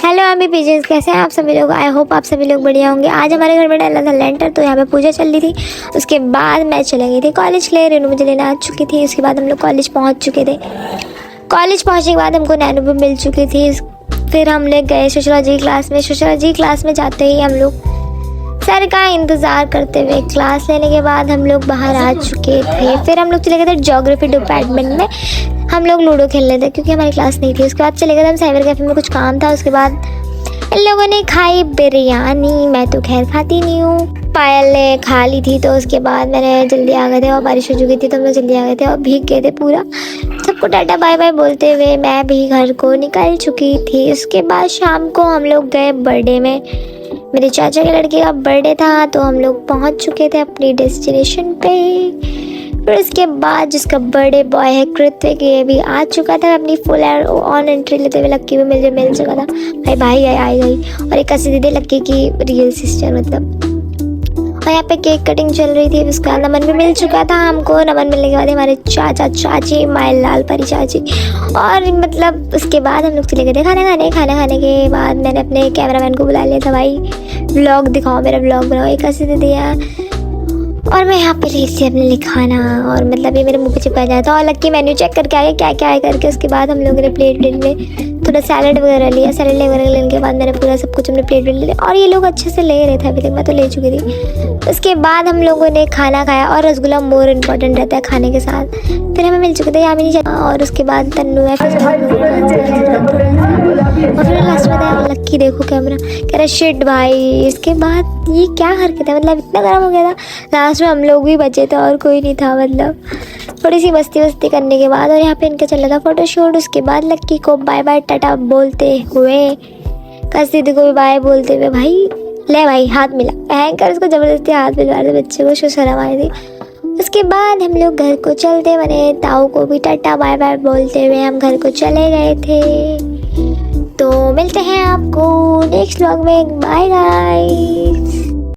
Hello अम्मी PJs, कैसे हैं आप सभी लोग। आई होप आप सभी लोग बढ़िया होंगे। आज हमारे घर में डाला था लेंटर, तो यहाँ पे पूजा चल रही थी। उसके बाद मैं चले गई थी कॉलेज के लिए। रेनू मुझे लेने आ चुकी थी। उसके बाद हम लोग कॉलेज पहुँच चुके थे। कॉलेज पहुँचने के बाद हमको नैनो भी मिल चुकी थी। फिर हम लोग गए सोशियोलॉजी क्लास में। सोशियोलॉजी क्लास में जाते ही हम लोग सर का इंतज़ार करते हुए क्लास लेने के बाद हम लोग बाहर आ चुके थे। फिर हम लोग चले गए थे ज्योग्राफी डिपार्टमेंट में। हम लोग लूडो खेल रहे थे क्योंकि हमारी क्लास नहीं थी। उसके बाद चले गए थे हम साइबर कैफे में, कुछ काम था। उसके बाद इन लोगों ने खाई बिरयानी। मैं तो खैर खाती नहीं हूँ, पायल ने खा ली थी। तो उसके बाद मैंने जल्दी आ गए थे और बारिश हो चुकी थी तो हम लोग जल्दी आ गए थे और भीग गए थे पूरा। सबको टाटा बाय बाय बोलते हुए मैं भी घर को निकल चुकी थी। उसके बाद शाम को हम लोग गए बर्थडे में। मेरे चाचा के लड़के का बर्थडे था तो हम लोग पहुंच चुके थे अपनी डेस्टिनेशन पे। फिर उसके बाद जिसका बर्थडे बॉय है कृतिक, ये भी आ चुका था अपनी फुल ऑन एंट्री लेते हुए। लक्की भी मिल चुका था। भाई आई गई और एक ऐसी दीदी लक्की की रियल सिस्टर मतलब। और यहाँ पे केक कटिंग चल रही थी। उसके बाद नमन भी मिल चुका था हमको। नमन मिलने के बाद हमारे चाचा चाची, माई लाल परी चाची, और मतलब उसके बाद हम लोग चले गए थे खाना खाने के बाद मैंने अपने कैमरामैन को बुला लिया था। भाई व्लॉग दिखाओ, मेरा व्लॉग बनाओ। एक ऐसी दीदी है और मैं यहाँ पे ली थी अपने लिए खाना, और मतलब ये मेरे मुँह पे चिपका जाता था। और लक्की मेन्यू चेक करके आया क्या क्या है करके। उसके बाद हम लोगों ने प्लेट में थोड़ा सैलड वगैरह लिया। सैलड वगैरह लेने के बाद मैंने पूरा सब कुछ अपने प्लेट में ले लिया और ये लोग अच्छे से ले रहे थे। अभी तक मैं तो ले चुकी थी। उसके बाद हम लोगों ने खाना खाया और रसगुल्ला मोर इम्पॉर्टेंट रहता है खाने के साथ। फिर हमें मिल चुके थे यहाँ भी और उसके बाद तन्नू है। और फिर लास्ट में था लक्की, देखो कैमरा कह रहा शिट भाई। इसके बाद ये क्या हरकत है, मतलब इतना गर्म हो गया था। लास्ट में हम लोग भी बचे थे और कोई नहीं था। मतलब थोड़ी सी मस्ती करने के बाद और यहाँ पे इनका चल रहा था फोटोशूट। उसके बाद लक्की को बाय बाय टाटा बोलते हुए, कस दीदी को भी बाय बोलते हुए, भाई ले भाई हाथ मिला भयंकर। उसको ज़बरदस्ती हाथ मिलवा रहे बच्चे को, शर्म आई थी। उसके बाद हम लोग घर को चलते बने। ताऊ को भी टाटा बाय बाय बोलते हुए हम घर को चले गए थे। तो मिलते हैं आपको नेक्स्ट व्लॉग में। Bye guys.